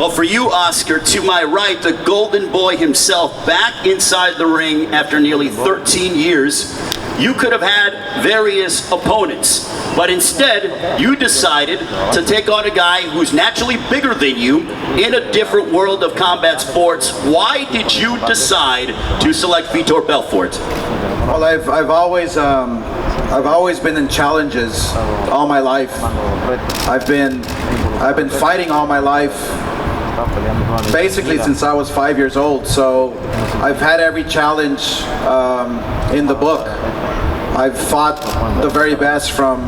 Well, for you, Oscar, to my right, the golden boy himself, back inside the ring after nearly 13 years. You could have had various opponents, but instead, you decided to take on a guy who's naturally bigger than you in a different world of combat sports. Why did you decide to select Vitor Belfort? Well, I've always been in challenges all my life. I've been fighting all my life, basically since I was 5 years old. So I've had every challenge in the book. I've fought the very best, from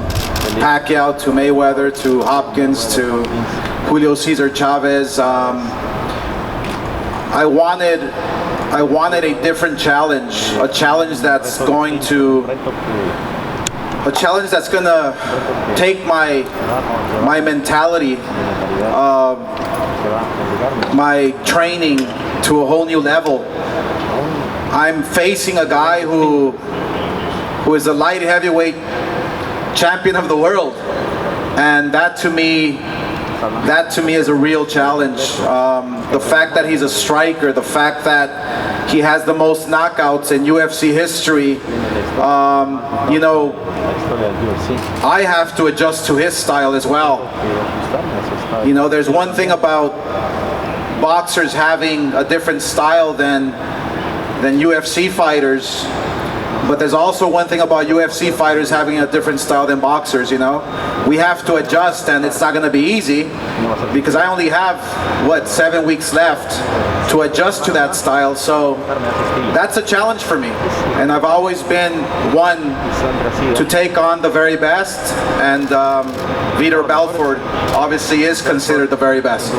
Pacquiao to Mayweather to Hopkins to Julio Cesar Chavez. I wanted a different challenge, a challenge that's going to take my mentality, my training to a whole new level. I'm facing a guy who is a light heavyweight champion of the world, and that to me is a real challenge. The fact that he's a striker, the fact that he has the most knockouts in UFC history, you know, I have to adjust to his style as well. You know, there's one thing about boxers having a different style than UFC fighters, but there's also one thing about UFC fighters having a different style than boxers, you know. We have to adjust, and it's not going to be easy, because I only have, 7 weeks left to adjust to that style. So that's a challenge for me, and I've always been one to take on the very best, and Vitor Belfort obviously is considered the very best.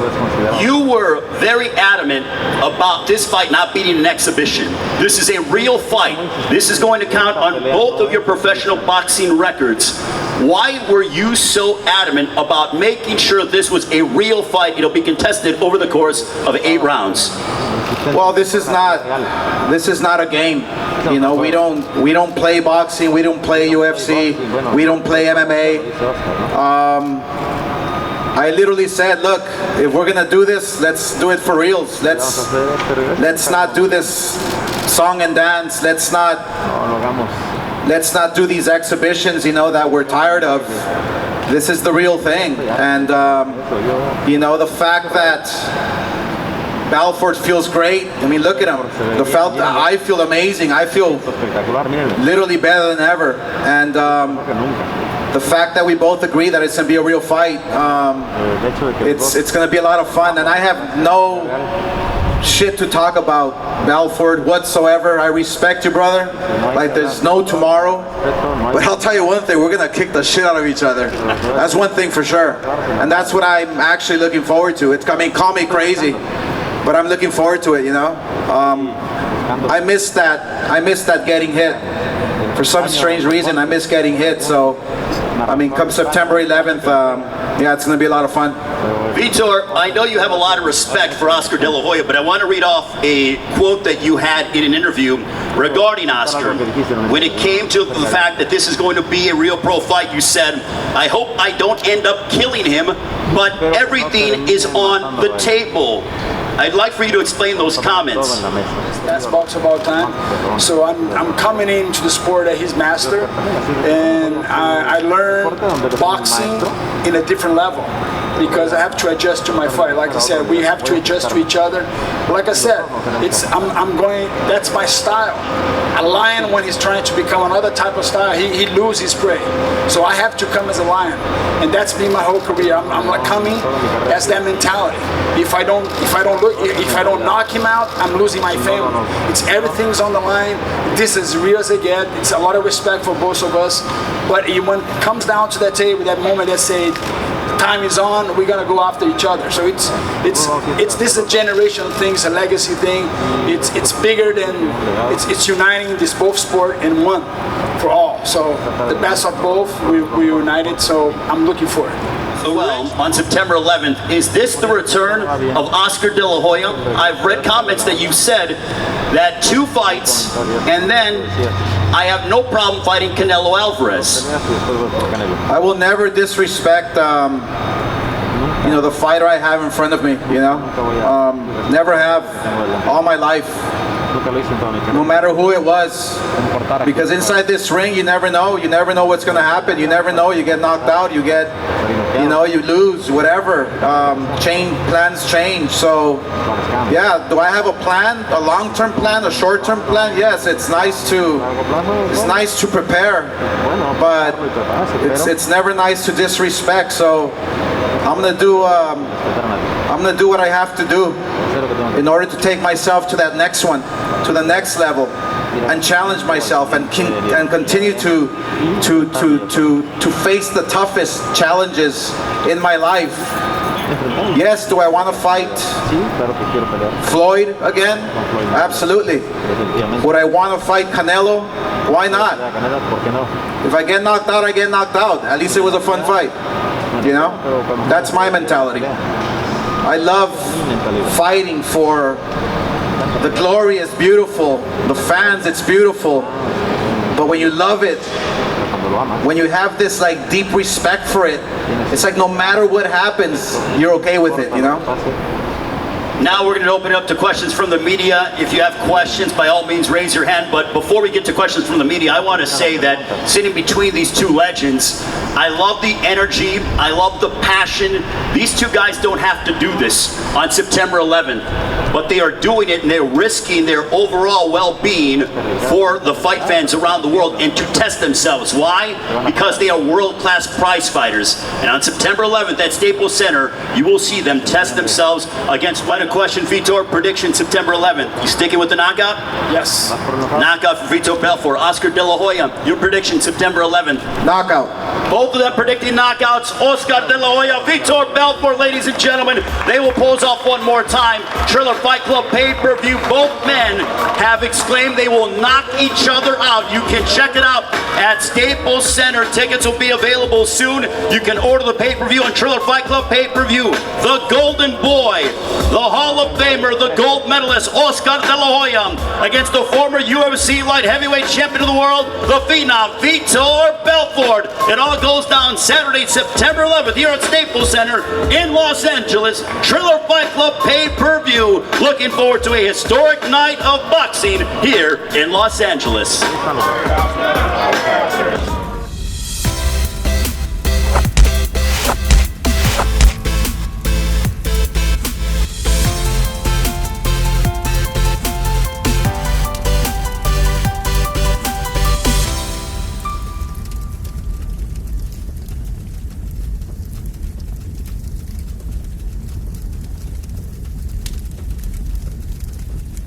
You were very adamant about this fight not being an exhibition. This is a real fight. This is going to count on both of your professional boxing records. Why were you so adamant about making sure this was a real fight? It'll be contested over the course of 8 rounds. Well, this is not a game. You know, we don't play boxing, we don't play UFC, we don't play MMA. I literally said, look, if we're gonna do this, let's do it for reals. Let's not do this song and dance. Let's not do these exhibitions, you know, that we're tired of. This is the real thing. And you know, the fact that Belfort feels great. I mean, look at him. I feel amazing. I feel literally better than ever. And the fact that we both agree that it's going to be a real fight, it's going to be a lot of fun. And I have no shit to talk about Belfort whatsoever. I respect you, brother. Like, there's no tomorrow. But I'll tell you one thing, we're going to kick the shit out of each other. That's one thing for sure. And that's what I'm actually looking forward to. I mean, call me crazy, but I'm looking forward to it, you know. I miss that getting hit. For some strange reason, I miss getting hit. So, I mean, come September 11th, yeah, it's going to be a lot of fun. Vitor, I know you have a lot of respect for Oscar De La Hoya, but I want to read off a quote that you had in an interview regarding Oscar. When it came to the fact that this is going to be a real pro fight, you said, "I hope I don't end up killing him, but everything is on the table." I'd like for you to explain those comments. Best boxer of all time. So I'm coming into the sport at his master, and I learned boxing in a different level, because I have to adjust to my fight. Like I said, we have to adjust to each other. Like I said, that's my style. A lion, when he's trying to become another type of style, he loses his prey. So I have to come as a lion, and that's been my whole career. I'm like coming as that mentality. If I don't knock him out, I'm losing my family. It's everything's on the line. This is as real as it gets. It's a lot of respect for both of us. But when it comes down to that table, that moment that say, time is on, we're gonna go after each other. So this is a generational thing, it's a legacy thing. It's bigger than it's uniting this both sport in one for all. So the best of both, we're united. So I'm looking for it. Well, on September 11th, is this the return of Oscar De La Hoya? I've read comments that you said that 2 fights, and then I have no problem fighting Canelo Alvarez. I will never disrespect the fighter I have in front of me. Never have all my life. No matter who it was, because inside this ring, you never know. You never know what's going to happen. You never know. You get knocked out. You get, you lose. Whatever. Plans change. So, yeah. Do I have a plan? A long-term plan? A short-term plan? Yes. It's nice to prepare, but it's never nice to disrespect. So, I'm gonna do what I have to do in order to take myself to that next one, to the next level, and challenge myself and continue to face the toughest challenges in my life. Yes, do I want to fight Floyd again? Absolutely. Would I want to fight Canelo? Why not? If I get knocked out, I get knocked out. At least it was a fun fight. That's my mentality. I love fighting for the glory. Is beautiful. The fans, it's beautiful. But when you love it, when you have this like deep respect for it, it's like no matter what happens, you're okay with it, Now we're going to open it up to questions from the media. If you have questions, by all means, raise your hand. But before we get to questions from the media, I want to say that sitting between these two legends, I love the energy. I love the passion. These two guys don't have to do this on September 11th, but they are doing it and they're risking their overall well-being for the fight fans around the world and to test themselves. Why? Because they are world-class prize fighters. And on September 11th at Staples Center, you will see them test themselves against a question, Vitor. Prediction September 11th. You sticking with the knockout? Yes. Knockout for Vitor Belfort. Oscar De La Hoya, your prediction September 11th. Knockout. Both of them predicting knockouts. Oscar De La Hoya, Vitor Belfort, ladies and gentlemen. They will pose off one more time. Triller Fight Club pay-per-view. Both men have exclaimed they will knock each other out. You can check it out at Staples Center. Tickets will be available soon. You can order the pay-per-view on Triller Fight Club pay-per-view. The Golden Boy, the Hall of Famer, the gold medalist, Oscar De La Hoya, against the former UFC light heavyweight champion of the world, the phenom, Vitor Belfort. It all goes down Saturday, September 11th, here at Staples Center in Los Angeles. Triller Fight Club pay-per-view. Looking forward to a historic night of boxing here in Los Angeles.